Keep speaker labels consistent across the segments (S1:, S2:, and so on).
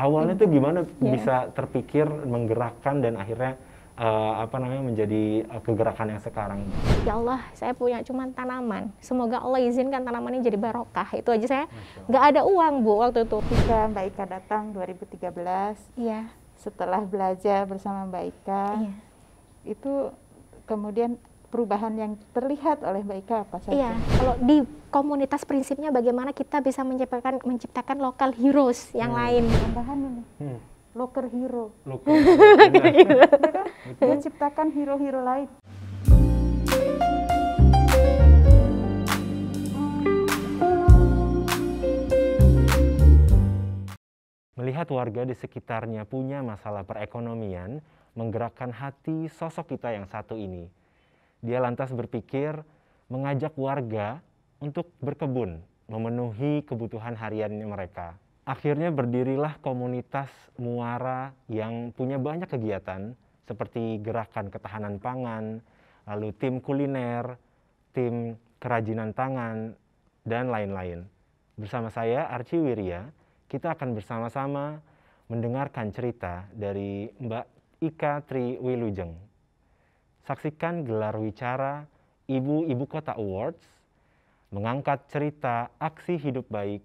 S1: Awalnya tuh gimana
S2: Iya.
S1: bisa terpikir menggerakkan dan akhirnya menjadi kegerakan yang sekarang?
S2: Ya Allah, saya punya cuman tanaman. Semoga Allah izinkan tanamannya jadi barokah. Itu aja, saya nggak ada uang, Bu, waktu itu.
S3: Ketika Mbak Ika datang 2013,
S2: Iya,
S3: setelah belajar bersama Mbak Ika,
S2: iya.
S3: itu kemudian perubahan yang terlihat oleh Mbak Ika apa saja?
S2: Iya, kalau di komunitas prinsipnya bagaimana kita bisa menciptakan lokal heroes yang lain.
S3: Tambahan ini, local hero.
S1: Local.
S3: Ya kan? Menciptakan hero-hero lain.
S1: Melihat warga di sekitarnya punya masalah perekonomian, menggerakkan hati sosok kita yang satu ini. Dia lantas berpikir mengajak warga untuk berkebun, memenuhi kebutuhan harian mereka. Akhirnya berdirilah komunitas Muara yang punya banyak kegiatan seperti gerakan ketahanan pangan, lalu tim kuliner, tim kerajinan tangan, dan lain-lain. Bersama saya, Archie Wirya, kita akan bersama-sama mendengarkan cerita dari Mbak Ika Tri Wilujeng. Saksikan gelar wicara Ibu Kota Awards, mengangkat cerita aksi hidup baik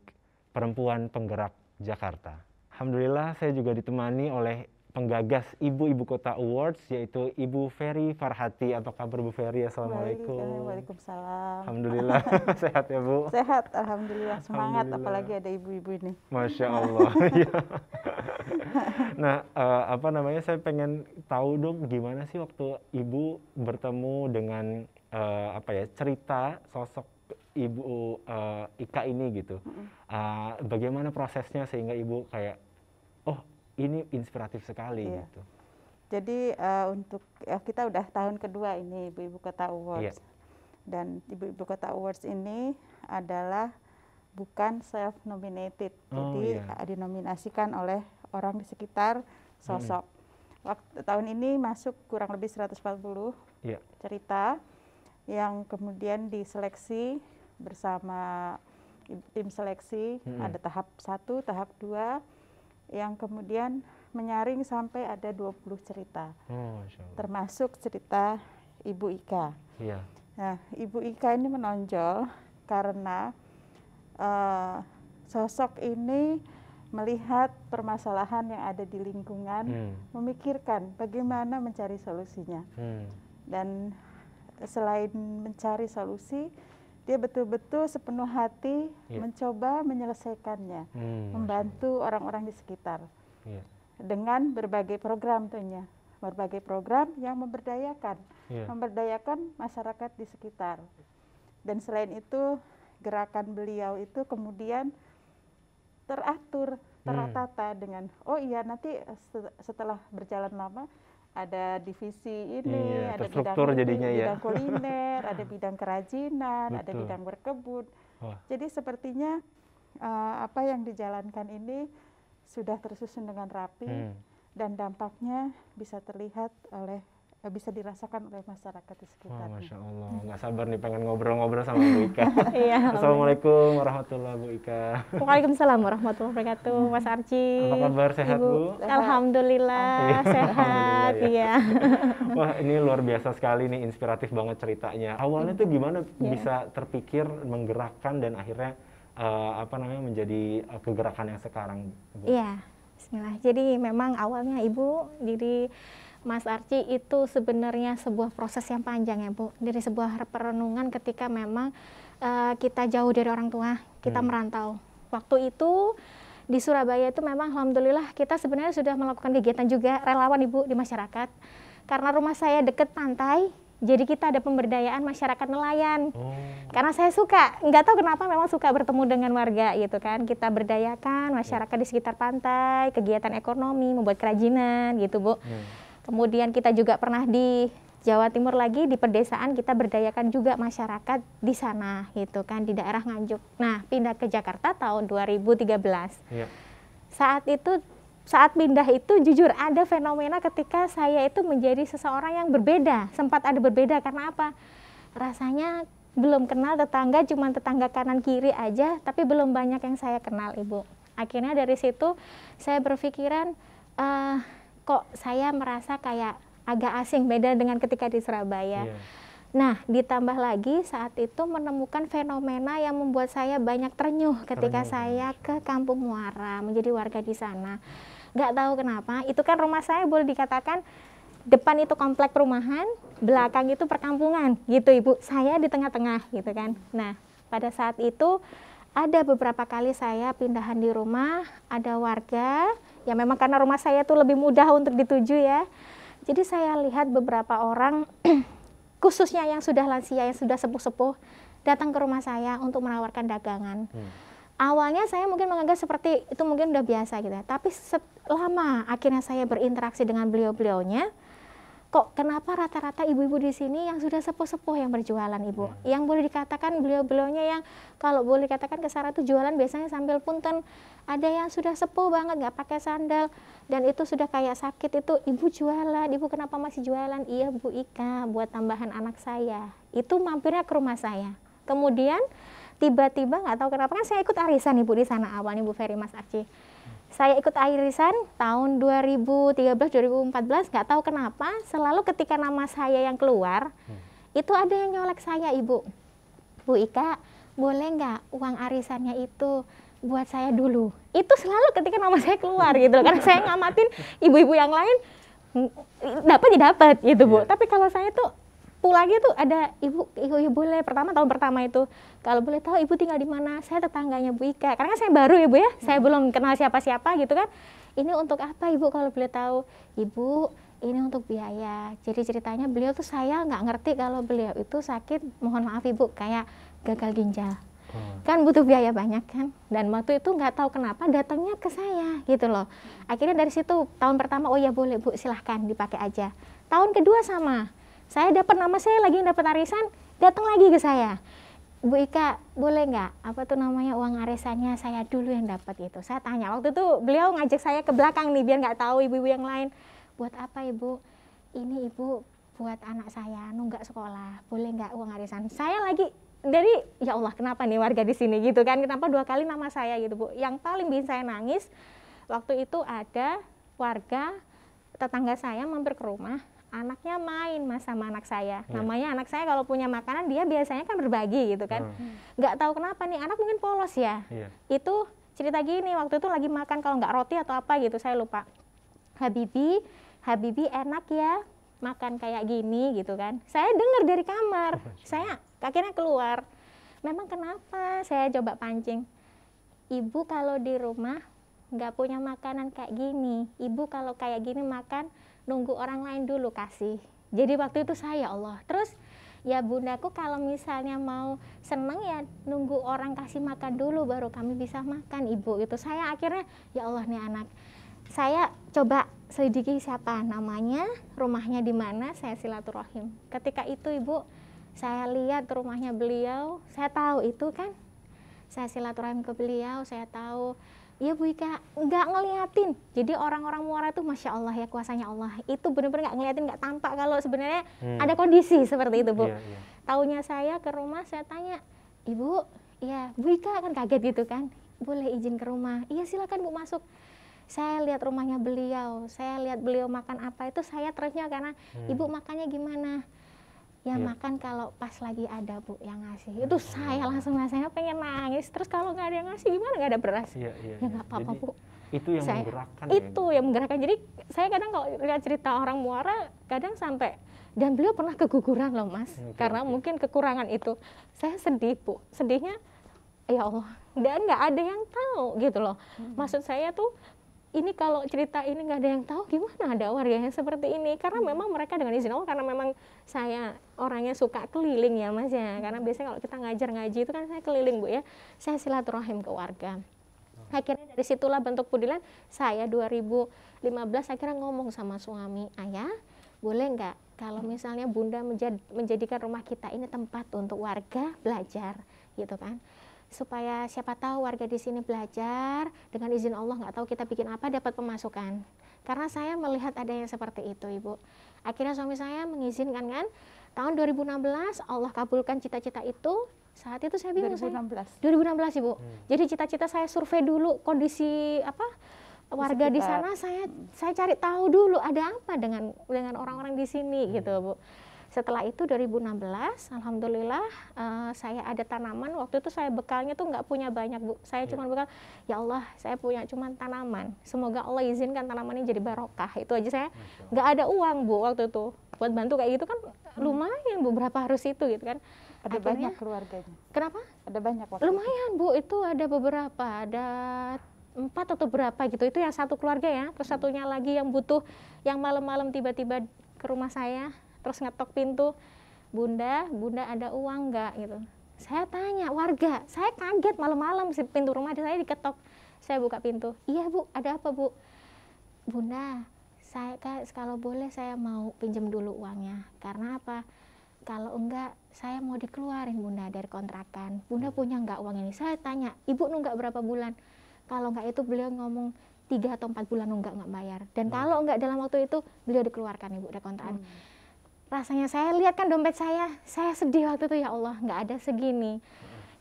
S1: perempuan penggerak Jakarta. Alhamdulillah saya juga ditemani oleh penggagas Ibu Kota Awards, yaitu Ibu Ferry Farhati. Apa kabar Bu Ferry? Assalamualaikum.
S3: Waalaikumsalam.
S1: Alhamdulillah, sehat ya Bu?
S3: Sehat, alhamdulillah. Semangat,
S1: Alhamdulillah.
S3: apalagi ada ibu-ibu ini.
S1: Masya Allah. Nah, saya pengen tahu dong gimana sih waktu Ibu bertemu dengan cerita sosok Ibu Ika ini gitu. Bagaimana prosesnya sehingga Ibu kayak, oh ini inspiratif sekali gitu.
S3: Jadi kita udah tahun kedua ini Ibu Kota Awards.
S1: Iya.
S3: Dan Ibu Kota Awards ini adalah bukan self-nominated. Jadi dinominasikan oleh orang di sekitar sosok. Tahun ini masuk kurang lebih 140 cerita yang kemudian diseleksi bersama tim seleksi. Ada tahap 1, tahap 2 yang kemudian menyaring sampai ada 20 cerita. Termasuk cerita Ibu Ika.
S1: Iya.
S3: Nah, Ibu Ika ini menonjol karena sosok ini melihat permasalahan yang ada di lingkungan, memikirkan bagaimana mencari solusinya. Dan selain mencari solusi, dia betul-betul sepenuh hati mencoba menyelesaikannya, membantu orang-orang di sekitar. Dengan berbagai program tentunya, berbagai program yang memberdayakan masyarakat di sekitar. Dan selain itu, gerakan beliau itu kemudian teratur, teratata dengan, oh iya nanti setelah berjalan lama, ada divisi ini, ada bidang
S1: jadinya
S3: bidang kuliner, ada bidang kerajinan, ada bidang berkebun. Jadi sepertinya apa yang dijalankan ini sudah tersusun dengan rapi dan dampaknya bisa terlihat bisa dirasakan oleh masyarakat di sekitarnya.
S1: Masya Allah, nggak sabar nih pengen ngobrol-ngobrol sama Bu Ika.
S2: Iya.
S1: Assalamualaikum warahmatullahi wabarakatuh, Bu Ika.
S2: Waalaikumsalam warahmatullahi wabarakatuh, Mas Archie.
S1: Apa kabar, sehat Bu?
S2: Alhamdulillah sehat. Iya.
S1: Wah, ini luar biasa sekali nih, inspiratif banget ceritanya. Awalnya tuh gimana bisa terpikir menggerakkan dan akhirnya menjadi kegerakan yang sekarang, Bu?
S2: Iya, bismillah. Jadi memang awalnya Ibu, jadi Mas Archie itu sebenarnya sebuah proses yang panjang ya Bu. Dari sebuah perenungan ketika memang kita jauh dari orang tua, kita merantau. Waktu itu di Surabaya itu memang alhamdulillah kita sebenarnya sudah melakukan kegiatan juga relawan Ibu di masyarakat. Karena rumah saya dekat pantai, jadi kita ada pemberdayaan masyarakat nelayan. Karena saya suka, nggak tahu kenapa memang suka bertemu dengan warga gitu kan. Kita berdayakan masyarakat di sekitar pantai, kegiatan ekonomi, membuat kerajinan gitu Bu. Kemudian kita juga pernah di Jawa Timur lagi, di pedesaan kita berdayakan juga masyarakat di sana gitu kan, di daerah Nganjuk. Nah, pindah ke Jakarta tahun 2013. Saat pindah itu jujur ada fenomena ketika saya itu menjadi seseorang yang berbeda. Sempat ada berbeda karena apa? Rasanya belum kenal tetangga, cuma tetangga kanan kiri aja, tapi belum banyak yang saya kenal Ibu. Akhirnya dari situ saya berpikiran, kok saya merasa kayak agak asing, beda dengan ketika di Surabaya. Nah, ditambah lagi saat itu menemukan fenomena yang membuat saya banyak terenyuh ketika saya ke Kampung Muara, menjadi warga di sana. Nggak tahu kenapa, itu kan rumah saya boleh dikatakan depan itu komplek perumahan, belakang itu perkampungan, gitu Ibu. Saya di tengah-tengah, gitu kan. Nah, pada saat itu ada beberapa kali saya pindahan di rumah, ada warga, ya memang karena rumah saya itu lebih mudah untuk dituju ya. Jadi saya lihat beberapa orang khususnya yang sudah lansia, yang sudah sepuh-sepuh, datang ke rumah saya untuk menawarkan dagangan. Awalnya saya mungkin menganggap seperti itu mungkin udah biasa gitu ya. Tapi selama akhirnya saya berinteraksi dengan beliau-beliaunya, kok kenapa rata-rata ibu-ibu di sini yang sudah sepuh-sepuh yang berjualan, Ibu? Yang boleh dikatakan beliau-beliaunya yang kalau boleh dikatakan kesana tuh jualan biasanya sambil punten. Ada yang sudah sepuh banget nggak pakai sandal dan itu sudah kayak sakit, itu ibu jualan. Ibu kenapa masih jualan? Iya Bu Ika, buat tambahan anak saya. Itu mampirnya ke rumah saya. Kemudian tiba-tiba nggak tahu kenapa kan saya ikut arisan Ibu di sana awalnya Bu Ferry, Mas Arci. Saya ikut arisan tahun 2013-2014, nggak tahu kenapa selalu ketika nama saya yang keluar itu ada yang nyolek saya, Ibu. Bu Ika, boleh nggak uang arisannya itu buat saya dulu? Itu selalu ketika nama saya keluar gitu, karena saya ngamatin ibu-ibu yang lain dapat ya dapat gitu Bu. Tapi kalau saya tuh pulangnya tuh ada ibu boleh tahun pertama itu kalau boleh tahu ibu tinggal di mana, saya tetangganya Bu Ika, karena saya baru ya Bu ya, saya belum kenal siapa-siapa gitu kan. Ini untuk apa Ibu kalau boleh tahu? Ibu, ini untuk biaya. Jadi ceritanya beliau tuh saya nggak ngerti kalau beliau itu sakit, mohon maaf Ibu, kayak gagal ginjal. Kan butuh biaya banyak kan, dan waktu itu nggak tahu kenapa datangnya ke saya gitu loh. Akhirnya dari situ tahun pertama, oh ya boleh Bu, silahkan dipakai aja. Tahun kedua sama, saya dapat nama saya lagi dapat arisan, datang lagi ke saya. Bu Ika, boleh nggak apa tuh namanya uang arisannya saya dulu yang dapat itu. Saya tanya waktu itu beliau ngajak saya ke belakang nih biar nggak tahu ibu-ibu yang lain. Buat apa Ibu? Ini Ibu buat anak saya nunggak sekolah, boleh nggak uang arisan? Saya lagi dari ya Allah kenapa nih warga di sini gitu kan, kenapa 2 kali nama saya gitu Bu. Yang paling bikin saya nangis waktu itu ada warga tetangga saya mampir ke rumah, anaknya main Mas sama anak saya. Namanya anak saya kalau punya makanan dia biasanya kan berbagi gitu kan. Nggak tahu kenapa nih anak mungkin polos ya. Itu cerita gini, waktu itu lagi makan kalau nggak roti atau apa gitu saya lupa. Habibi enak ya makan kayak gini gitu kan. Saya dengar dari kamar, saya akhirnya keluar. Memang kenapa? Saya coba pancing. Ibu kalau di rumah nggak punya makanan kayak gini. Ibu kalau kayak gini makan nunggu orang lain dulu kasih. Jadi waktu itu saya Allah. Terus ya bundaku kalau misalnya mau seneng ya nunggu orang kasih makan dulu baru kami bisa makan Ibu. Itu saya akhirnya ya Allah nih anak. Saya coba selidiki siapa namanya, rumahnya di mana, saya silaturahim. Ketika itu Ibu, saya lihat rumahnya beliau, saya tahu itu kan. Saya silaturahim ke beliau, saya tahu. Iya Bu Ika, nggak ngeliatin. Jadi orang-orang Muara itu Masya Allah ya kuasanya Allah. Itu benar-benar nggak ngeliatin, nggak tampak kalau sebenarnya ada kondisi seperti itu Bu. Taunya saya ke rumah, saya tanya, Ibu, ya Bu Ika kan kaget gitu kan. Boleh izin ke rumah? Iya silakan Bu masuk. Saya lihat rumahnya beliau, saya lihat beliau makan apa itu saya terenyuh karena Ibu makannya gimana? Ya makan kalau pas lagi ada Bu yang ngasih. Itu saya langsung rasanya pengen nangis. Terus kalau nggak ada yang ngasih gimana, nggak ada beras? Ya nggak apa-apa Bu.
S1: Itu yang menggerakkan.
S2: Itu yang menggerakkan. Jadi saya kadang kalau lihat cerita orang Muara kadang sampai, dan beliau pernah keguguran loh Mas. Karena mungkin kekurangan itu. Saya sedih Bu. Sedihnya ya Allah, dan nggak ada yang tahu gitu loh. Maksud saya tuh ini kalau cerita ini nggak ada yang tahu, gimana ada warga yang seperti ini? Karena memang mereka dengan izin Allah, karena memang saya orangnya suka keliling ya Mas ya. Karena biasanya kalau kita ngajar ngaji itu kan saya keliling Bu ya. Saya silaturahim ke warga. Akhirnya dari situlah bentuk pudilan saya 2015 akhirnya ngomong sama suami, ayah boleh nggak kalau misalnya Bunda menjadikan rumah kita ini tempat untuk warga belajar gitu kan. Supaya siapa tahu warga di sini belajar dengan izin Allah, nggak tahu kita bikin apa dapat pemasukan. Karena saya melihat ada yang seperti itu Ibu. Akhirnya suami saya mengizinkan kan. Tahun 2016 Allah kabulkan cita-cita itu. Saat itu saya bingung.
S3: 2016.
S2: 2016 Ibu. Jadi cita-cita saya survei dulu kondisi warga di sana, saya cari tahu dulu ada apa dengan orang-orang di sini gitu Bu. Setelah itu 2016, alhamdulillah saya ada tanaman. Waktu itu saya bekalnya tuh nggak punya banyak Bu. Saya cuma bekal, ya Allah saya punya cuma tanaman. Semoga Allah izinkan tanaman ini jadi barokah. Itu aja, saya nggak ada uang Bu waktu itu. Buat bantu kayak gitu kan lumayan Bu, berapa harus itu gitu kan.
S3: Ada
S2: Akhirnya,
S3: banyak keluarganya?
S2: Kenapa?
S3: Ada banyak waktu
S2: Lumayan Bu, itu ada beberapa, ada 4 atau berapa gitu. Itu yang satu keluarga ya. Terus satunya lagi yang butuh, yang malam-malam tiba-tiba ke rumah saya, terus ngetok pintu, Bunda ada uang nggak gitu. Saya tanya warga, saya kaget malam-malam pintu rumah saya diketok. Saya buka pintu, iya Bu, ada apa Bu? Bunda, saya kalau boleh saya mau pinjam dulu uangnya. Karena apa? Kalau enggak, saya mau dikeluarin Bunda dari kontrakan. Bunda punya enggak uang ini? Saya tanya, Ibu nunggak berapa bulan? Kalau enggak itu beliau ngomong 3 atau 4 bulan nunggak bayar. Dan kalau enggak dalam waktu itu, beliau dikeluarkan Ibu dari kontrakan. Rasanya saya lihat kan dompet saya sedih waktu itu, ya Allah, nggak ada segini.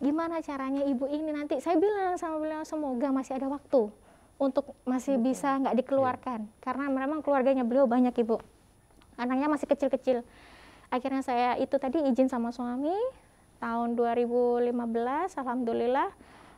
S2: Gimana caranya Ibu ini nanti? Saya bilang sama beliau, semoga masih ada waktu untuk masih bisa nggak dikeluarkan. Karena memang keluarganya beliau banyak Ibu. Anaknya masih kecil-kecil. Akhirnya saya itu tadi izin sama suami tahun 2015, alhamdulillah.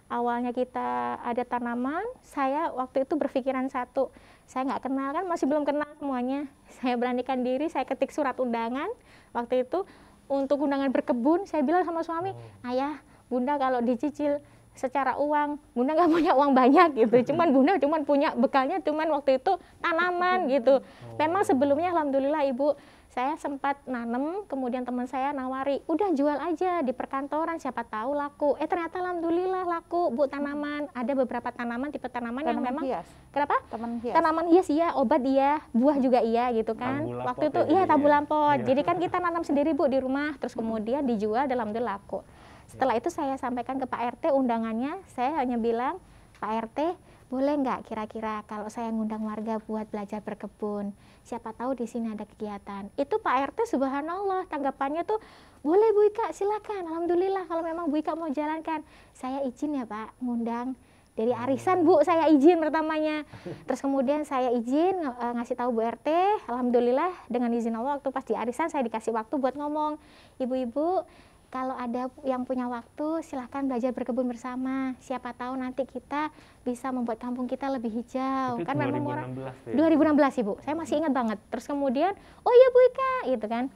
S2: Awalnya kita ada tanaman, saya waktu itu berpikiran satu, saya nggak kenal kan, masih belum kenal semuanya. Saya beranikan diri, saya ketik surat undangan waktu itu untuk undangan berkebun. Saya bilang sama suami, Ayah, Bunda kalau dicicil secara uang, Bunda nggak punya uang banyak gitu. Bunda punya bekalnya waktu itu tanaman gitu. Memang sebelumnya alhamdulillah Ibu, saya sempat nanem, kemudian teman saya nawari, udah jual aja di perkantoran, siapa tahu laku. Ternyata alhamdulillah laku Bu tanaman. Ada beberapa tanaman, tipe tanaman yang memang
S3: hias.
S2: Kenapa?
S3: Hias.
S2: Tanaman hias iya, obat iya, buah juga iya gitu kan. Waktu itu iya tabu lampot. Jadi kan kita nanam sendiri Bu di rumah, terus kemudian dijual dalam laku. Setelah itu saya sampaikan ke Pak RT undangannya, saya hanya bilang, Pak RT boleh nggak kira-kira kalau saya ngundang warga buat belajar berkebun, siapa tahu di sini ada kegiatan. Itu Pak RT subhanallah tanggapannya tuh, boleh Bu Ika silakan, alhamdulillah kalau memang Bu Ika mau jalankan. Saya izin ya Pak ngundang dari arisan Bu, saya izin pertamanya. Terus kemudian saya izin ngasih tahu Bu RT, alhamdulillah dengan izin Allah waktu pas di arisan saya dikasih waktu buat ngomong, ibu-ibu kalau ada yang punya waktu silahkan belajar berkebun bersama. Siapa tahu nanti kita bisa membuat kampung kita lebih hijau.
S1: Itu
S2: kan
S1: 2016
S2: memang 2016 Ibu. Saya masih ingat banget. Terus kemudian, oh iya Bu Ika, gitu kan.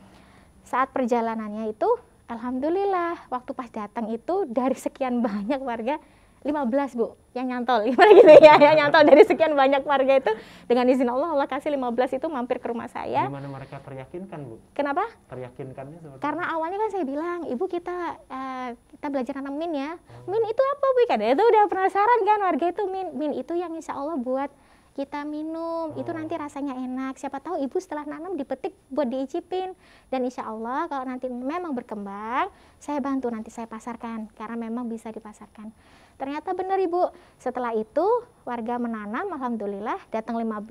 S2: Saat perjalanannya itu, alhamdulillah waktu pas datang itu dari sekian banyak warga 15 Bu yang nyantol, gimana gitu ya, yang nyantol dari sekian banyak warga itu dengan izin Allah kasih 15 itu mampir ke rumah saya.
S1: Gimana mereka teryakinkan Bu?
S2: Kenapa?
S1: Teryakinkannya seperti
S2: Karena awalnya kan saya bilang, Ibu kita belajar nanam min ya. Min itu apa Bu? Kan itu udah penasaran kan warga itu min itu yang insya Allah buat kita minum, itu nanti rasanya enak. Siapa tahu Ibu setelah nanam dipetik buat diicipin. Dan insya Allah kalau nanti memang berkembang, saya bantu nanti saya pasarkan karena memang bisa dipasarkan. Ternyata benar Ibu, setelah itu warga menanam, alhamdulillah datang 15.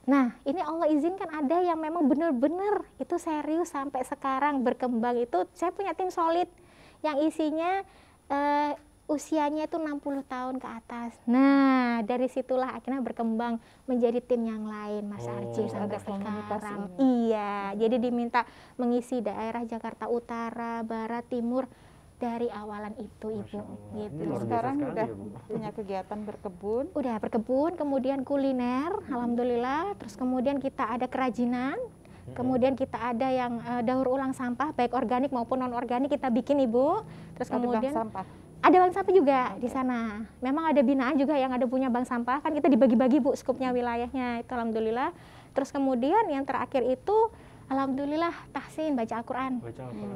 S2: Nah ini Allah izinkan ada yang memang benar-benar itu serius sampai sekarang berkembang itu. Saya punya tim solid yang isinya usianya itu 60 tahun ke atas. Nah dari situlah akhirnya berkembang menjadi tim yang lain Mas Arci sampai sekarang. Iya, jadi diminta mengisi daerah Jakarta Utara, Barat, Timur. Dari awalan itu Ibu gitu.
S3: Sekarang udah punya kegiatan berkebun.
S2: Udah berkebun, kemudian kuliner, alhamdulillah. Terus kemudian kita ada kerajinan, kemudian kita ada yang daur ulang sampah baik organik maupun non organik kita bikin Ibu. Terus kemudian ada bank sampah juga di sana. Memang ada binaan juga yang ada punya bank sampah, kan kita dibagi-bagi Bu skupnya wilayahnya itu alhamdulillah. Terus kemudian yang terakhir itu alhamdulillah tahsin baca Al-Quran.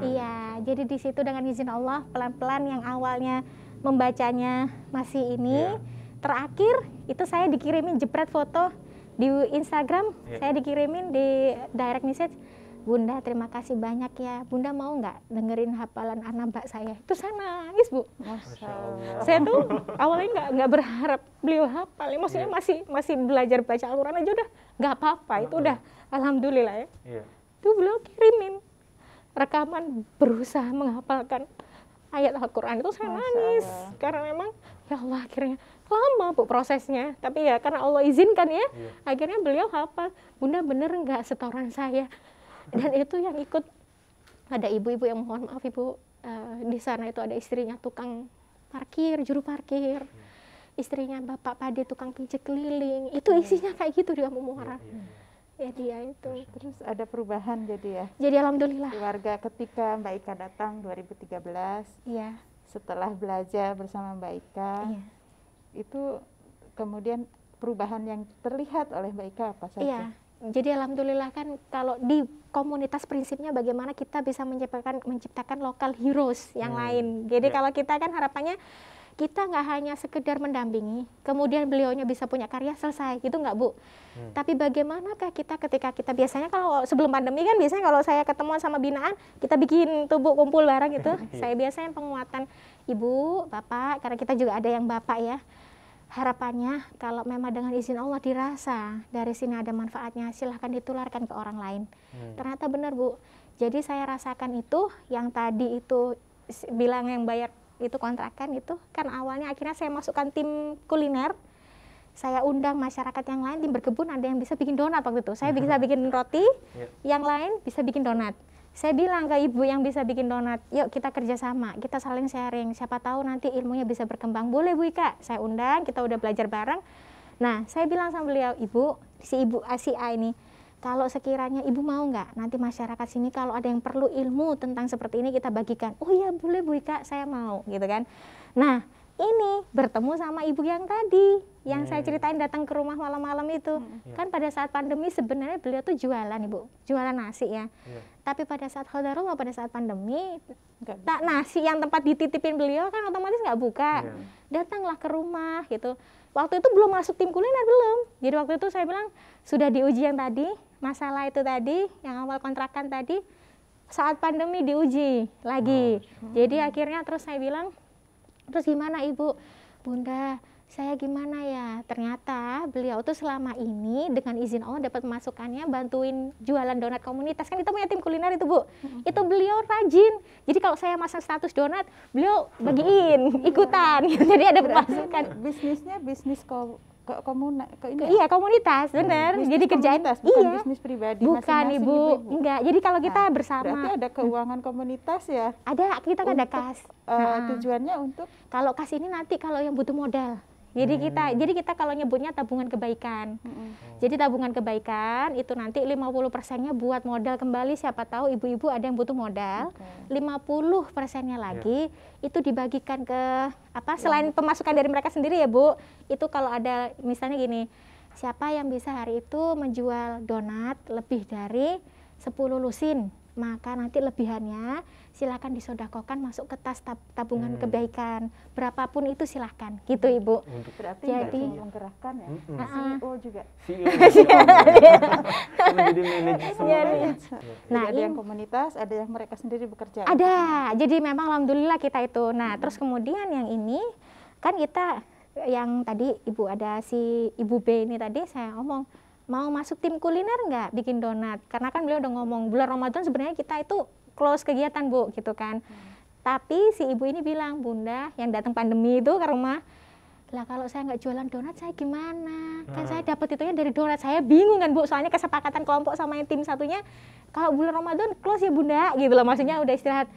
S2: Iya, jadi di situ dengan izin Allah pelan-pelan yang awalnya membacanya masih ini, terakhir itu saya dikirimin jepret foto di Instagram, saya dikirimin di direct message, Bunda terima kasih banyak ya, Bunda mau nggak dengerin hafalan anak saya? Itu saya nangis Bu.
S3: Masya Allah.
S2: Saya tuh awalnya nggak berharap beliau hafal, maksudnya masih belajar baca Al-Quran aja udah nggak apa-apa, itu udah alhamdulillah ya. Itu beliau kirimin rekaman berusaha menghafalkan ayat Al-Quran itu saya
S3: Masya
S2: nangis.
S3: Allah.
S2: Karena memang ya Allah akhirnya lama Bu prosesnya. Tapi ya karena Allah izinkan ya, akhirnya beliau hafal. Bunda bener nggak setoran saya? Dan itu yang ikut, ada ibu-ibu yang mohon maaf Ibu, di sana itu ada istrinya tukang parkir, juru parkir. Istrinya Bapak Pade tukang pijat keliling. Itu isinya kayak gitu di Kampung Muara. Ya dia itu.
S3: Terus ada perubahan jadi ya.
S2: Jadi alhamdulillah.
S3: Keluarga ketika Mbak Ika datang 2013,
S2: Iya.
S3: setelah belajar bersama Mbak Ika,
S2: Iya.
S3: itu kemudian perubahan yang terlihat oleh Mbak Ika apa saja?
S2: Iya. Jadi alhamdulillah kan kalau di komunitas prinsipnya bagaimana kita bisa menciptakan lokal heroes yang lain. Jadi kalau kita kan harapannya kita nggak hanya sekedar mendampingi, kemudian beliaunya bisa punya karya selesai, gitu nggak Bu? Tapi bagaimanakah kita ketika kita biasanya kalau sebelum pandemi kan biasanya kalau saya ketemu sama binaan, kita bikin tubuh kumpul bareng gitu. Saya biasanya penguatan Ibu, Bapak, karena kita juga ada yang Bapak ya. Harapannya kalau memang dengan izin Allah dirasa dari sini ada manfaatnya, silahkan ditularkan ke orang lain. Ternyata benar Bu. Jadi saya rasakan itu yang tadi itu bilang yang bayar itu kontrakan itu kan awalnya akhirnya saya masukkan tim kuliner. Saya undang masyarakat yang lain, tim berkebun, ada yang bisa bikin donat waktu itu. Saya bisa bikin roti, yang lain bisa bikin donat. Saya bilang ke ibu yang bisa bikin donat, yuk kita kerjasama, kita saling sharing. Siapa tahu nanti ilmunya bisa berkembang. Boleh Bu Ika, saya undang, kita udah belajar bareng. Nah, saya bilang sama beliau, Ibu, si A ini, kalau sekiranya Ibu mau nggak, nanti masyarakat sini kalau ada yang perlu ilmu tentang seperti ini kita bagikan. Oh iya boleh Bu Ika, saya mau, gitu kan. Nah, ini bertemu sama ibu yang tadi, yang saya ceritain datang ke rumah malam-malam itu. Kan pada saat pandemi sebenarnya beliau tuh jualan Ibu, jualan nasi ya. Tapi pada saat Qadarullah, pada saat pandemi, tak nasi yang tempat dititipin beliau kan otomatis nggak buka. Datanglah ke rumah gitu. Waktu itu belum masuk tim kuliner, belum. Jadi waktu itu saya bilang, sudah diuji yang tadi, masalah itu tadi, yang awal kontrakan tadi, saat pandemi diuji lagi. Jadi akhirnya terus saya bilang, terus gimana Ibu? Bunda, saya gimana ya? Ternyata beliau tuh selama ini dengan izin Allah dapat masukannya bantuin jualan donat komunitas. Kan kita punya tim kuliner itu Bu. Itu beliau rajin. Jadi kalau saya masang status donat, beliau bagiin, ikutan. Jadi ada pemasukan.
S3: Bisnisnya bisnis
S2: Iya komunitas, benar. Jadi kerjaan
S3: bukan bisnis pribadi.
S2: Bukan Ibu, enggak. Jadi kalau kita bersama.
S3: Berarti ada keuangan komunitas ya?
S2: Ada, kita kan ada kas.
S3: Tujuannya untuk?
S2: Kalau kas ini nanti kalau yang butuh modal. Jadi kita kalau nyebutnya tabungan kebaikan. Jadi tabungan kebaikan itu nanti 50%-nya buat modal kembali, siapa tahu ibu-ibu ada yang butuh modal. 50%-nya lagi itu dibagikan ke selain pemasukan dari mereka sendiri ya Bu. Itu kalau ada misalnya gini, siapa yang bisa hari itu menjual donat lebih dari 10 lusin, maka nanti lebihannya silakan disodakokan masuk ke tas tabungan kebaikan, berapapun itu silakan, gitu Ibu.
S3: Berarti jadi menggerakkan ya, CEO juga.
S1: Menjadi manajer semuanya.
S3: Nah, ada yang komunitas, ada yang mereka sendiri bekerja.
S2: Ada, jadi memang alhamdulillah kita itu. Nah, terus kemudian yang ini kan kita yang tadi Ibu ada si Ibu B ini tadi saya ngomong mau masuk tim kuliner nggak bikin donat, karena kan beliau udah ngomong bulan Ramadan sebenarnya kita itu close kegiatan Bu gitu kan. Tapi si ibu ini bilang, Bunda yang datang pandemi itu ke rumah, lah kalau saya nggak jualan donat saya gimana? Kan saya dapat itunya dari donat. Saya bingung kan Bu, soalnya kesepakatan kelompok sama yang tim satunya kalau bulan Ramadan close ya Bunda gitu loh, maksudnya udah istirahat.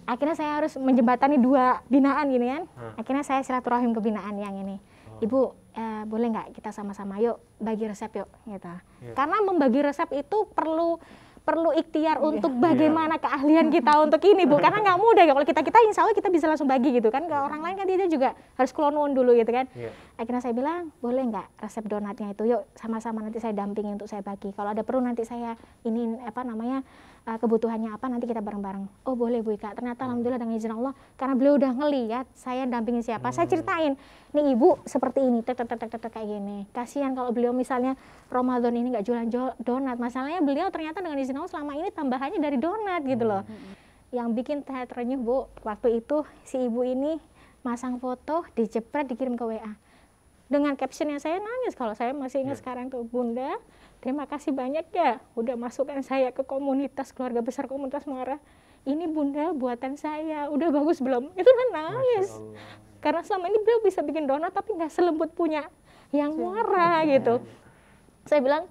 S2: Akhirnya saya harus menjembatani 2 binaan gini kan. Akhirnya saya silaturahim ke binaan yang ini. Ibu boleh nggak kita sama-sama yuk bagi resep yuk gitu. Karena membagi resep itu perlu ikhtiar untuk bagaimana keahlian kita untuk ini Bu, karena nggak mudah ya. Kalau kita insya Allah kita bisa langsung bagi gitu kan, ke orang lain kan dia juga harus klonon dulu gitu kan. Akhirnya saya bilang boleh nggak resep donatnya itu yuk sama-sama nanti saya dampingi untuk saya bagi, kalau ada perlu nanti saya ini kebutuhannya apa nanti kita bareng-bareng. Oh boleh Bu Ika. Ternyata alhamdulillah dengan izin Allah, karena beliau udah ngelihat saya dampingin siapa, saya ceritain nih Ibu seperti ini kayak gini. Kasihan kalau beliau misalnya Ramadan ini nggak jualan donat, masalahnya beliau ternyata dengan izin Allah selama ini tambahannya dari donat gitu loh. Yang bikin saya terenyuh Bu, waktu itu si ibu ini masang foto, dijepret, dikirim ke WA dengan captionnya, saya nangis kalau saya masih ingat sekarang tuh, Bunda terima kasih banyak ya udah masukkan saya ke komunitas keluarga besar komunitas Muara. ini Bunda buatan saya, udah bagus belum? Itu kan nangis. Karena selama ini beliau bisa bikin donat tapi nggak selembut punya yang muara gitu. Saya bilang,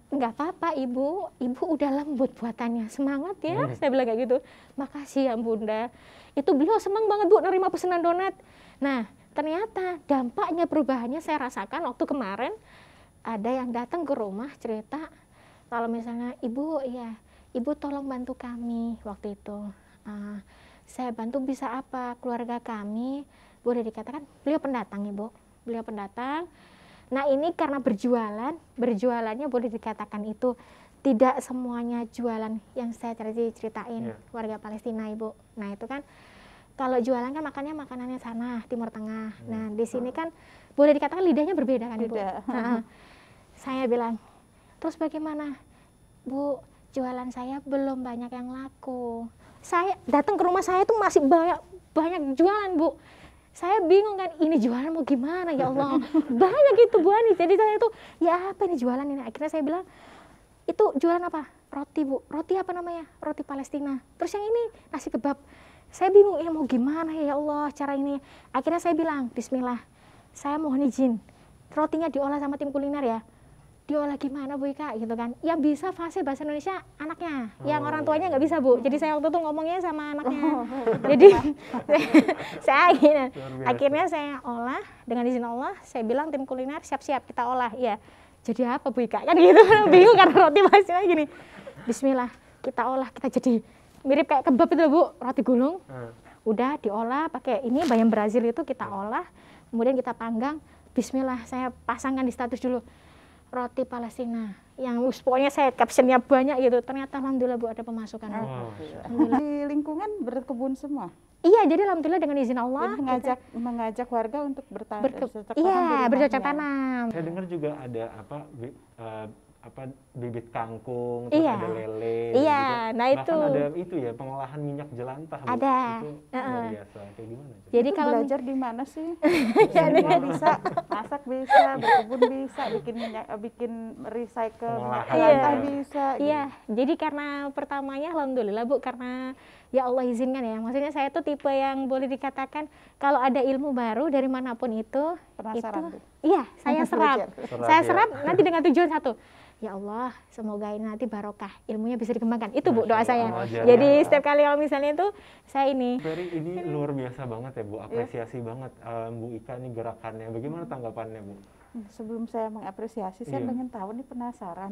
S2: nggak apa-apa ibu udah lembut buatannya, semangat ya. Saya bilang kayak gitu. Makasih ya Bunda. Itu beliau senang banget Bu nerima pesanan donat. Nah ternyata dampaknya perubahannya saya rasakan waktu kemarin ada yang datang ke rumah cerita kalau misalnya ibu tolong bantu kami waktu itu. Saya bantu bisa apa, keluarga kami boleh dikatakan beliau pendatang Ibu, beliau pendatang. Nah ini karena berjualannya boleh dikatakan itu tidak semuanya jualan yang saya ceritain warga Palestina Ibu. Nah itu kan kalau jualan kan makanannya sana Timur Tengah. Nah di sini kan boleh dikatakan lidahnya berbeda kan Ibu. Saya bilang, terus bagaimana Bu, jualan saya belum banyak yang laku. Saya datang ke rumah saya tuh masih banyak jualan Bu. Saya bingung kan, ini jualan mau gimana ya Allah. Banyak gitu Bu Ani. Jadi saya tuh, ya apa ini jualan ini? Akhirnya saya bilang, itu jualan apa? Roti Bu. Roti apa namanya? Roti Palestina. Terus yang ini nasi kebab. Saya bingung, ini mau gimana ya Allah cara ini. Akhirnya saya bilang, bismillah, saya mohon izin. Rotinya diolah sama tim kuliner ya. Diolah gimana Bu Ika gitu kan. Yang bisa fasih bahasa Indonesia anaknya. Yang orang tuanya nggak bisa Bu. Jadi saya waktu itu ngomongnya sama anaknya. Jadi saya akhirnya saya olah dengan izin Allah. Saya bilang tim kuliner siap-siap kita olah. Iya. Jadi apa Bu Ika? Kan gitu. Bingung karena roti masih gini. Bismillah kita olah, kita jadi mirip kayak kebab itu Bu. Roti gulung. Udah diolah pakai ini bayam Brazil itu kita olah. Kemudian kita panggang. Bismillah saya pasangkan di status dulu. Roti Palestina yang pokoknya saya captionnya banyak gitu. Ternyata alhamdulillah Bu ada pemasukan.
S3: Di lingkungan berkebun semua.
S2: Iya, jadi alhamdulillah dengan izin Allah
S3: mengajak warga untuk bercocok
S2: tanam.
S1: Saya dengar juga ada bibit kangkung, terus ada lele.
S2: Iya, nah
S3: gitu.
S2: itu.
S1: Bahkan ada itu ya pengolahan minyak jelantah.
S2: Ada.
S1: Itu luar biasa. Kayak gimana?
S2: Jadi kalau
S3: belajar di mana sih? Semua bisa, masak bisa, berkebun bisa, bikin recycle jelantah bisa.
S2: Iya, jadi karena pertamanya alhamdulillah Bu, karena ya Allah izinkan ya. Maksudnya saya tuh tipe yang boleh dikatakan kalau ada ilmu baru dari manapun itu, iya saya serap. Saya serap nanti dengan tujuan satu. Ya Allah, semoga ini nanti barokah, ilmunya bisa dikembangkan. Itu Bu doa saya. Jadi setiap kali kalau misalnya itu saya ini.
S1: Ini luar biasa banget ya Bu, apresiasi banget Bu Ika nih gerakannya. Bagaimana tanggapannya Bu?
S3: Sebelum saya mengapresiasi, saya pengen tahu nih, penasaran.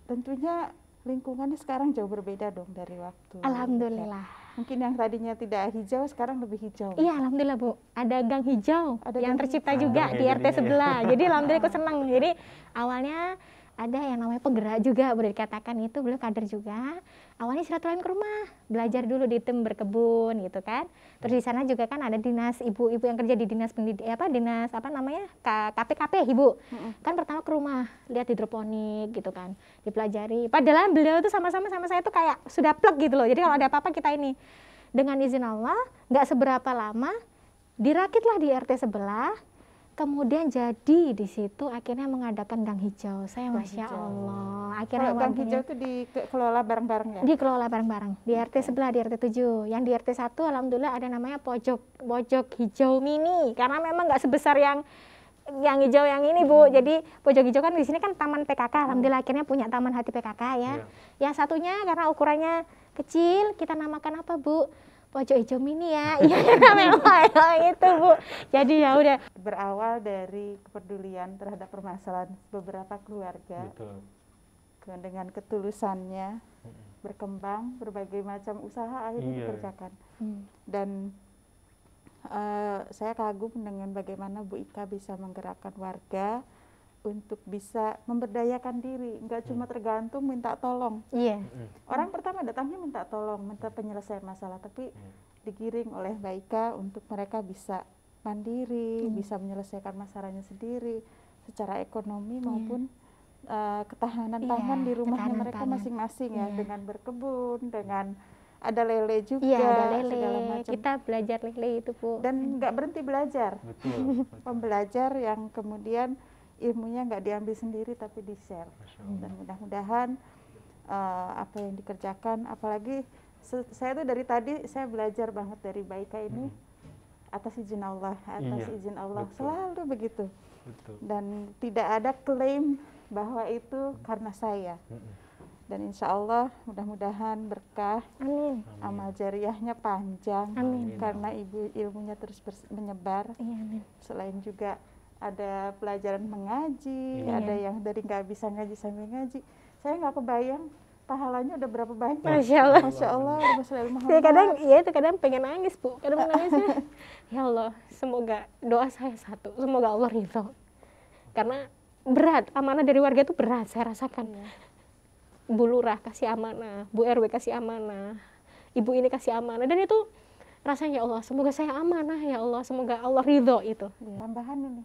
S3: Tentunya lingkungannya sekarang jauh berbeda dong dari waktu.
S2: Alhamdulillah.
S3: Mungkin yang tadinya tidak hijau sekarang lebih hijau.
S2: Iya, alhamdulillah Bu. Ada gang hijau yang tercipta juga di RT sebelah. Jadi alhamdulillah aku senang. Jadi awalnya ada yang namanya penggerak juga, boleh dikatakan itu beliau kader juga. Awalnya silaturahmi ke rumah, belajar dulu di tim berkebun gitu kan. Terus di sana juga kan ada dinas ibu-ibu yang kerja di dinas dinas apa namanya KPKP Ibu. Kan pertama ke rumah lihat hidroponik gitu kan, dipelajari. Padahal beliau itu sama-sama sama saya tuh kayak sudah plek gitu loh. Jadi kalau ada apa-apa kita ini dengan izin Allah nggak seberapa lama dirakitlah di RT sebelah. Kemudian jadi di situ akhirnya mengadakan gang hijau. Saya masya Allah. Akhirnya
S3: gang hijau itu dikelola bareng-bareng ya?
S2: Dikelola bareng-bareng di RT sebelah, di RT 7. Yang di RT 1 alhamdulillah ada namanya pojok hijau mini. Karena memang nggak sebesar yang hijau yang ini Bu. Jadi pojok hijau kan di sini kan taman PKK. Alhamdulillah akhirnya punya taman hati PKK ya. Yang satunya karena ukurannya kecil kita namakan apa Bu? Pojok hijau mini ya. Iya memang itu Bu. Jadi ya udah.
S3: Berawal dari kepedulian terhadap permasalahan beberapa keluarga.
S1: Betul.
S3: Dengan ketulusannya berkembang, berbagai macam usaha akhirnya dikerjakan. Dan saya kagum dengan bagaimana Bu Ika bisa menggerakkan warga untuk bisa memberdayakan diri, nggak cuma tergantung minta tolong. Orang pertama datangnya minta tolong, minta penyelesaian masalah, tapi digiring oleh Mbak Ika untuk mereka bisa mandiri, bisa menyelesaikan masalahnya sendiri secara ekonomi maupun ketahanan pangan di rumahnya mereka masing-masing ya, dengan berkebun, dengan ada lele juga,
S2: ada lele.
S3: Segala macam.
S2: Kita belajar lele itu Bu.
S3: Dan nggak berhenti belajar.
S1: Betul.
S3: Pembelajar yang kemudian ilmunya nggak diambil sendiri tapi di-share. Dan mudah-mudahan apa yang dikerjakan, apalagi Saya tuh dari tadi saya belajar banget dari Mbak Ika ini atas izin Allah, izin Allah.
S1: Betul.
S3: Selalu begitu.
S1: Betul.
S3: Dan tidak ada klaim bahwa itu karena saya. Dan insya Allah mudah-mudahan berkah,
S2: Amin.
S3: amal jariahnya panjang,
S2: Amin.
S3: karena ibu ilmunya terus menyebar.
S2: Iya, amin.
S3: Selain juga ada pelajaran mengaji,
S2: Iya.
S3: ada yang dari nggak bisa ngaji sampai ngaji. Saya nggak kebayang pahalanya udah berapa banyak.
S2: Masya Allah.
S3: Masya Allah,
S2: Saya kadang, ya itu kadang pengen nangis Bu, kadang nangisnya. Ya Allah, semoga doa saya satu, semoga Allah ridho. Karena berat, amanah dari warga itu berat, saya rasakan. Bu Lurah kasih amanah, Bu RW kasih amanah, Ibu ini kasih amanah, dan itu rasanya ya Allah, semoga saya amanah ya Allah, semoga Allah ridho itu.
S3: Tambahan ini,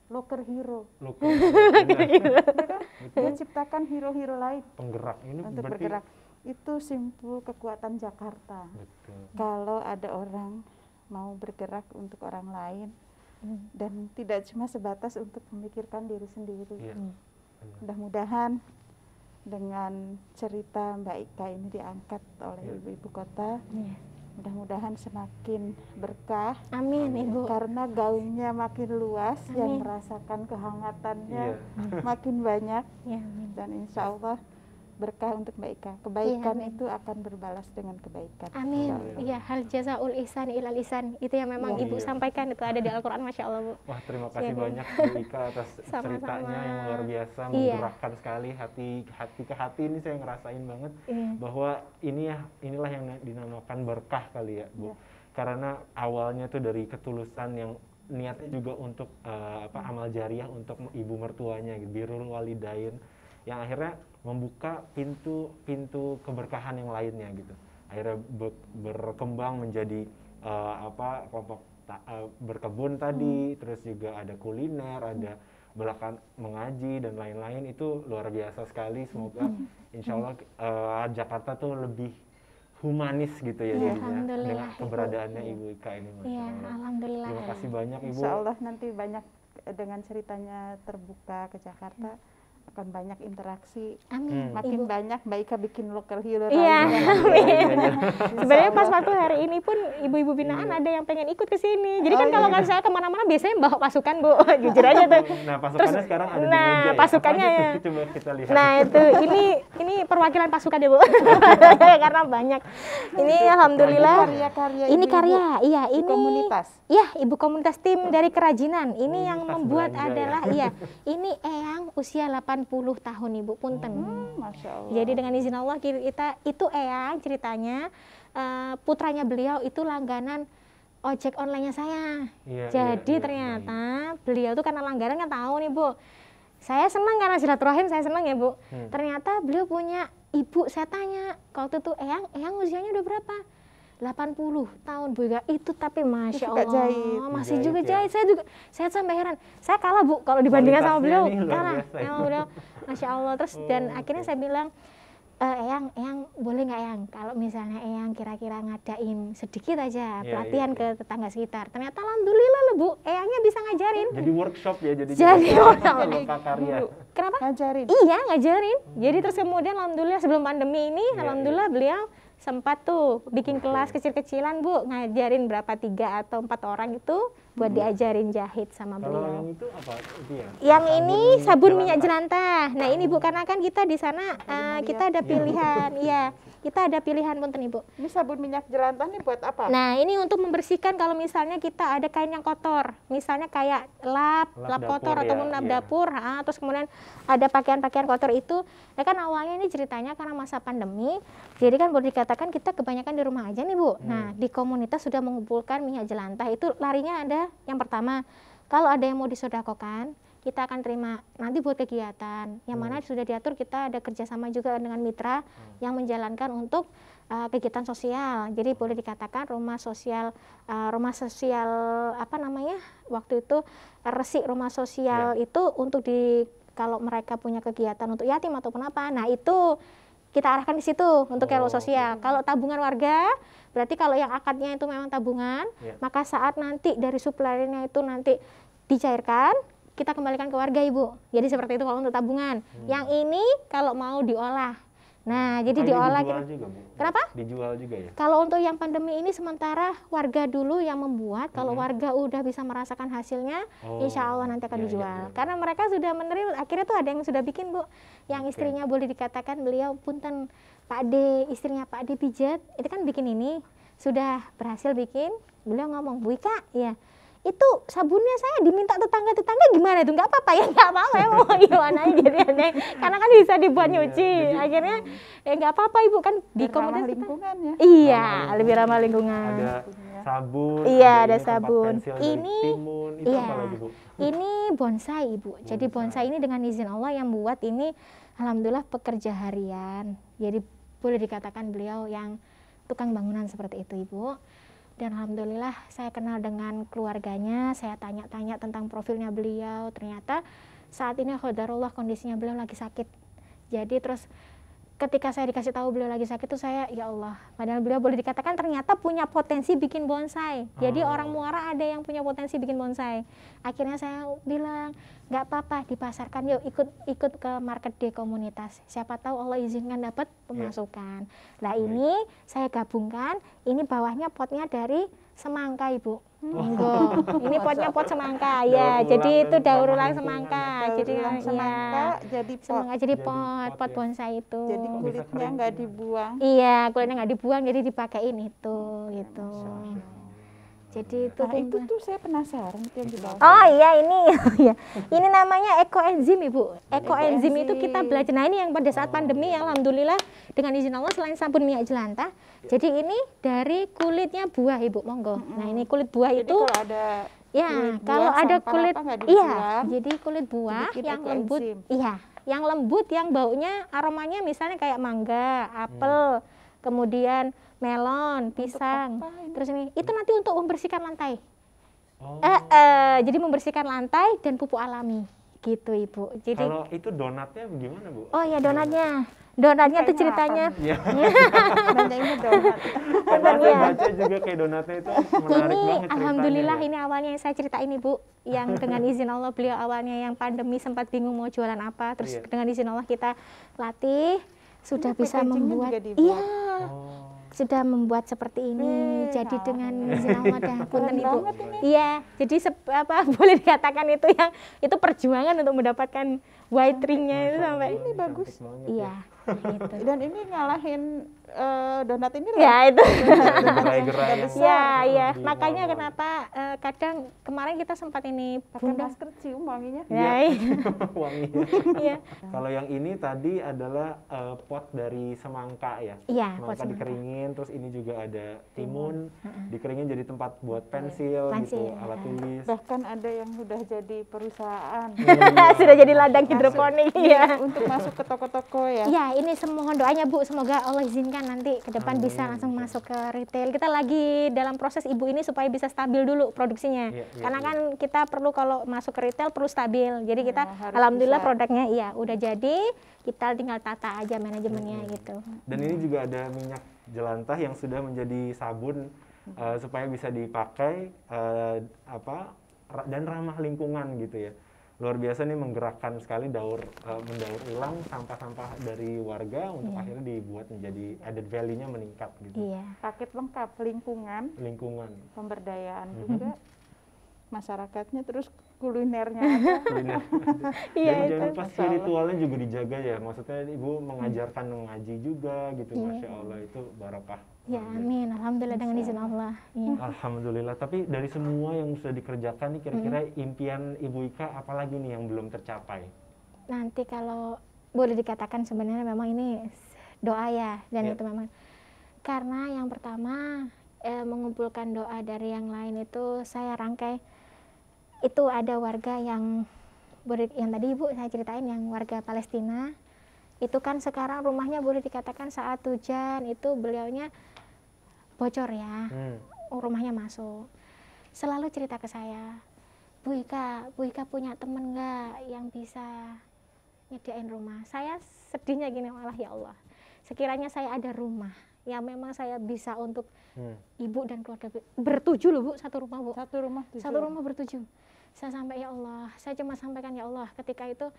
S3: loker hero. Dia ciptakan hero-hero lain
S1: Penggerak ini
S3: untuk
S1: berarti
S3: bergerak. Itu simpul kekuatan Jakarta.
S1: betul.
S3: Kalau ada orang mau bergerak untuk orang lain dan tidak cuma sebatas untuk memikirkan diri sendiri.
S1: Iya.
S3: Mudah-mudahan dengan cerita Mbak Ika ini diangkat oleh ibu-ibu kota, mudah-mudahan semakin berkah.
S2: Amin Ibu.
S3: Karena gaungnya makin luas, yang merasakan kehangatannya makin banyak, dan insya Allah berkah untuk Mbak Ika. Kebaikan itu akan berbalas dengan kebaikan.
S2: Amin. Iya, hal jazaul ihsan ilal ihsan. Itu yang memang Ibu sampaikan, itu ada di Al-Qur'an, Masya Allah Bu.
S1: Wah, terima kasih banyak Bu Ika atas
S2: Sama-sama.
S1: ceritanya yang luar biasa, menggerakkan sekali hati ke hati ini saya ngerasain banget bahwa inilah yang dinamakan berkah kali ya Bu. Karena awalnya tuh dari ketulusan yang niatnya juga untuk amal jariah untuk ibu mertuanya, gitu, birrul walidain, yang akhirnya membuka pintu keberkahan yang lainnya gitu. Akhirnya berkembang menjadi kelompok berkebun tadi, terus juga ada kuliner, ada belakang mengaji dan lain-lain. Itu luar biasa sekali. Semoga insya Allah Jakarta tuh lebih humanis gitu ya jadinya dengan keberadaannya Ibu Ika ini.
S2: Iya, alhamdulillah.
S1: Terima kasih banyak Ibu.
S3: Insya Allah nanti banyak dengan ceritanya terbuka ke Jakarta, akan banyak interaksi.
S2: Amin.
S3: Makin banyak Mbak Ika bikin local hero.
S2: Iya, amin. Sebenarnya pas waktu hari ini pun ibu-ibu binaan ada yang pengen ikut ke sini. Jadi kan kalau kan saya kemana-mana biasanya bawa pasukan Bu, jujur aja tuh.
S1: Nah pasukannya sekarang ada di meja.
S2: Nah pasukannya ya.
S1: Coba kita lihat.
S2: Nah itu ini perwakilan pasukan ya Bu, karena banyak. Ini alhamdulillah.
S3: Karya-karya
S2: Ini karya, iya ini.
S3: Komunitas.
S2: Iya, ibu komunitas tim dari kerajinan. Ini yang
S1: Komunitas
S2: membuat
S1: belanja,
S2: adalah ini Eyang usia 80 tahun Ibu, punten.
S3: Masya Allah.
S2: Jadi dengan izin Allah kita itu Eyang ceritanya putranya beliau itu langganan ojek online-nya saya. Jadi ternyata beliau tuh karena langganan kan tahu nih Bu. Saya senang karena silaturahim, saya senang ya Bu. Ternyata beliau punya ibu, saya tanya waktu itu Eyang usianya udah berapa? 80 tahun Bu Ika itu, tapi Masya Allah
S3: jahit.
S2: masih juga jahit. Saya sampai heran, saya kalah Bu kalau dibandingkan sama beliau, kalah sama beliau. Masya Allah. Terus dan akhirnya saya bilang, Eyang boleh nggak Eyang kalau misalnya Eyang kira-kira ngadain sedikit aja pelatihan ke tetangga sekitar. Ternyata alhamdulillah loh Bu, Eyangnya bisa ngajarin.
S1: Jadi workshop ya, jadi
S2: workshop.
S1: karya.
S2: Kenapa?
S3: Ngajarin.
S2: Iya ngajarin. Jadi terus kemudian alhamdulillah sebelum pandemi ini, alhamdulillah beliau sempat tuh bikin kelas kecil-kecilan Bu, ngajarin berapa 3 atau 4 orang itu buat diajarin jahit sama beliau.
S1: Kalau yang itu apa? Itu ya?
S2: Yang ini sabun minyak jelantah. Nah ini Bu, karena kan kita di sana kita ada pilihan, kita ada pilihan punten Ibu.
S3: Ini sabun minyak jelantah nih buat apa?
S2: Nah ini untuk membersihkan kalau misalnya kita ada kain yang kotor, misalnya kayak lap kotor ataupun lap dapur, terus kemudian ada pakaian-pakaian kotor itu. Ya kan awalnya ini ceritanya karena masa pandemi, jadi kan boleh dikatakan kita kebanyakan di rumah aja nih Bu. Nah di komunitas sudah mengumpulkan minyak jelantah itu larinya ada yang pertama, kalau ada yang mau disodakokan, kita akan terima nanti buat kegiatan yang mana sudah diatur. Kita ada kerjasama juga dengan mitra yang menjalankan untuk kegiatan sosial. Jadi boleh dikatakan rumah sosial apa namanya waktu itu resik rumah sosial itu untuk kalau mereka punya kegiatan untuk yatim ataupun apa, nah itu kita arahkan di situ untuk RW sosial. Kalau tabungan warga, berarti kalau yang akadnya itu memang tabungan, maka saat nanti dari suplainya itu nanti dicairkan, kita kembalikan ke warga Ibu. Jadi seperti itu kalau untuk tabungan. Yang ini kalau mau diolah. Nah, jadi
S1: Ini
S2: diolah.
S1: dijual juga, Bu?
S2: Kenapa?
S1: Dijual juga ya?
S2: Kalau untuk yang pandemi ini sementara warga dulu yang membuat, kalau warga udah bisa merasakan hasilnya, insya Allah nanti akan dijual. Karena mereka sudah menerima, akhirnya tuh ada yang sudah bikin, Bu. Yang istrinya boleh dikatakan beliau punten Pak D, istrinya Pak D pijat, itu kan bikin ini, sudah berhasil bikin, beliau ngomong, Bu Ika, ya itu sabunnya saya diminta tetangga-tetangga gimana itu, nggak apa-apa ya, nggak apa-apa ya, mau gimana aja jadi karena kan bisa dibuat nyuci, akhirnya nggak apa-apa Ibu, kan di komunitas
S3: lingkungan ya.
S2: Iya, lebih ramah lingkungan.
S1: Ada sabun,
S2: iya, ada
S1: ini
S2: sabun.
S1: tempat pensil
S2: Ini
S1: dari timun, itu
S2: iya,
S1: apa lagi, Bu?
S2: ini bonsai Ibu. Jadi bonsai ini dengan izin Allah yang buat ini, alhamdulillah pekerja harian. Jadi boleh dikatakan beliau yang tukang bangunan seperti itu Ibu. Dan alhamdulillah saya kenal dengan keluarganya, saya tanya-tanya tentang profilnya beliau, ternyata saat ini qadarullah kondisinya beliau lagi sakit. Jadi terus ketika saya dikasih tahu beliau lagi sakit tuh saya, ya Allah, padahal beliau boleh dikatakan ternyata punya potensi bikin bonsai. Jadi orang Muara ada yang punya potensi bikin bonsai. Akhirnya saya bilang, nggak apa-apa, dipasarkan yuk, ikut ke market day komunitas. Siapa tahu Allah izinkan dapat pemasukan. Nah ini saya gabungkan, ini bawahnya potnya dari semangka Ibu. Monggo. Ini potnya pot semangka ya. Jadi itu daur ulang semangka. Jadi
S3: semangka jadi pot.
S2: Semangka jadi pot bonsai itu.
S3: Jadi kulitnya nggak dibuang.
S2: Iya, kulitnya nggak dibuang, jadi dipakein itu gitu. Jadi itu,
S3: nah, itu tuh saya penasaran itu yang di bawah.
S2: Oh iya ini ya. Ini namanya ekoenzim Ibu. Ekoenzim itu kita belajar. Nah ini yang pada saat pandemi yang alhamdulillah dengan izin Allah selain sabun minyak jelantah. Jadi ini dari kulitnya buah Ibu, monggo. Nah ini kulit buah
S3: jadi
S2: itu
S3: kalau ada
S2: kalau ada kulit iya, jadi kulit buah yang lembut.
S3: Enzim.
S2: Iya, yang lembut yang baunya aromanya misalnya kayak mangga, apel, kemudian melon, pisang. Terus ini itu nanti untuk membersihkan lantai. Jadi membersihkan lantai dan pupuk alami gitu Ibu. Jadi
S1: kalau itu donatnya gimana Bu?
S2: Oh ya donatnya. Donatnya tuh ceritanya.
S3: Donatnya ini donat.
S1: Karena saya baca juga kayak donatnya itu menarik
S2: ini
S1: banget
S2: alhamdulillah
S1: ceritanya.
S2: ini awalnya yang saya ceritain Ibu, yang dengan izin Allah beliau awalnya yang pandemi sempat bingung mau jualan apa, terus dengan izin Allah kita latih sudah bisa membuat sudah membuat seperti ini. Jadi dengan izin Allah dan punten Ibu. Iya, jadi boleh dikatakan itu perjuangan untuk mendapatkan white ring-nya itu sampai
S3: ini bagus.
S2: Iya. Gitu.
S3: Dan ini ngalahin donat ini lah.
S2: Ya itu.
S1: Ya.
S2: Makanya kenapa kadang kemarin kita sempat ini
S3: pakai masker cium wanginya.
S1: Wanginya. Iya. Kalau yang ini tadi adalah pot dari semangka ya.
S2: Iya.
S1: Semangka dikeringin, terus ini juga ada timun, dikeringin jadi tempat buat pensil gitu, alat tulis.
S3: Bahkan ada yang sudah jadi perusahaan.
S2: Sudah jadi ladang hidroponik ya.
S3: Untuk masuk ke toko-toko ya.
S2: Iya, ini mohon doanya Bu, semoga Allah izinkan nanti ke depan bisa langsung masuk ke retail. Kita lagi dalam proses Ibu ini supaya bisa stabil dulu produksinya. Karena kan kita perlu kalau masuk ke retail perlu stabil. Jadi kita alhamdulillah produknya udah jadi, kita tinggal tata aja manajemennya gitu.
S1: Dan ini juga ada minyak jelantah yang sudah menjadi sabun supaya bisa dipakai dan ramah lingkungan gitu ya. Luar biasa nih, menggerakkan sekali mendaur ulang sampah-sampah dari warga untuk akhirnya dibuat menjadi added value-nya meningkat gitu.
S2: Iya.
S3: Paket lengkap lingkungan, pemberdayaan juga masyarakatnya, terus kulinernya ada.
S1: Iya, jangan lupa spiritualnya juga dijaga ya. Maksudnya Ibu mengajarkan mengaji juga gitu, Masya Allah, itu barokah.
S2: Ya amin, alhamdulillah dengan izin Allah. Ya.
S1: Alhamdulillah. Tapi dari semua yang sudah dikerjakan nih, kira-kira impian Ibu Ika apalagi nih yang belum tercapai?
S2: Nanti kalau boleh dikatakan sebenarnya memang ini doa ya, dan itu memang karena yang pertama mengumpulkan doa dari yang lain itu saya rangkai. Itu ada warga yang tadi Ibu saya ceritain, yang warga Palestina itu kan sekarang rumahnya boleh dikatakan saat hujan itu beliaunya bocor ya, rumahnya masuk. Selalu cerita ke saya, Bu Ika punya temen nggak yang bisa nyediain rumah? Saya sedihnya gini, malah ya Allah, sekiranya saya ada rumah yang memang saya bisa untuk Ibu dan keluarga bertujuh loh Bu, satu rumah Bu. Satu rumah bertujuh. Saya sampai ya Allah, saya cuma sampaikan ya Allah ketika itu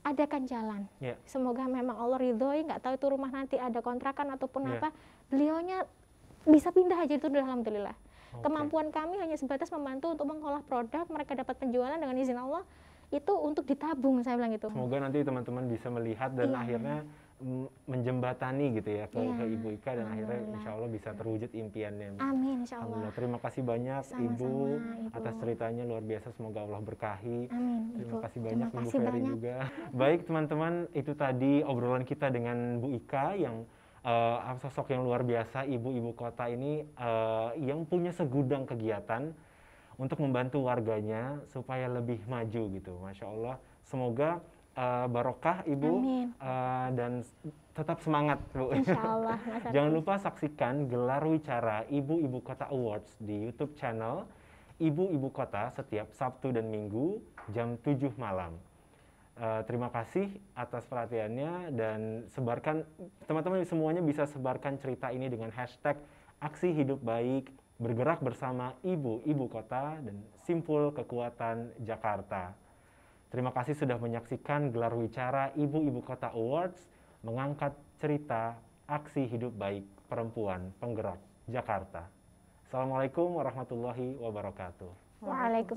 S2: adakan jalan.
S1: Yeah.
S2: Semoga memang Allah ridhoi, nggak tahu itu rumah nanti ada kontrakan ataupun
S1: Yeah.
S2: apa, beliaunya bisa pindah aja, itu udah alhamdulillah.
S1: Okay.
S2: Kemampuan kami hanya sebatas membantu untuk mengolah produk, mereka dapat penjualan dengan izin Allah, itu untuk ditabung, saya bilang gitu.
S1: Semoga nanti teman-teman bisa melihat dan
S2: Iya.
S1: akhirnya menjembatani gitu ya ke
S2: Iya.
S1: Ibu Ika, dan akhirnya
S2: Alhamdulillah.
S1: insya Allah bisa terwujud impiannya.
S2: Amin, insya Allah.
S1: Alhamdulillah. Terima kasih banyak
S2: Sama-sama,
S1: Ibu
S2: Ibu.
S1: atas ceritanya, luar biasa, semoga Allah berkahi.
S2: Amin,
S1: Terima
S2: Ibu.
S1: kasih banyak
S2: Terima
S1: Ibu
S2: kasih
S1: Ferry
S2: banyak.
S1: juga. Baik teman-teman, itu tadi obrolan kita dengan Bu Ika yang sosok yang luar biasa, ibu-ibu kota ini yang punya segudang kegiatan untuk membantu warganya supaya lebih maju gitu. Masya Allah, semoga barokah Ibu.
S2: Amin.
S1: Dan tetap semangat Bu.
S2: Insya Allah, Mas Arti.
S1: Jangan lupa saksikan gelar wicara Ibu-Ibu Kota Awards di YouTube channel Ibu-Ibu Kota setiap Sabtu dan Minggu jam 7 malam. Terima kasih atas perhatiannya, dan sebarkan, teman-teman semuanya bisa sebarkan cerita ini dengan hashtag Aksi Hidup Baik, bergerak bersama Ibu-Ibu Kota dan Simpul Kekuatan Jakarta. Terima kasih sudah menyaksikan gelar wicara Ibu-Ibu Kota Awards, mengangkat cerita aksi hidup baik perempuan penggerak Jakarta. Assalamualaikum warahmatullahi wabarakatuh.
S2: Waalaikumsalam.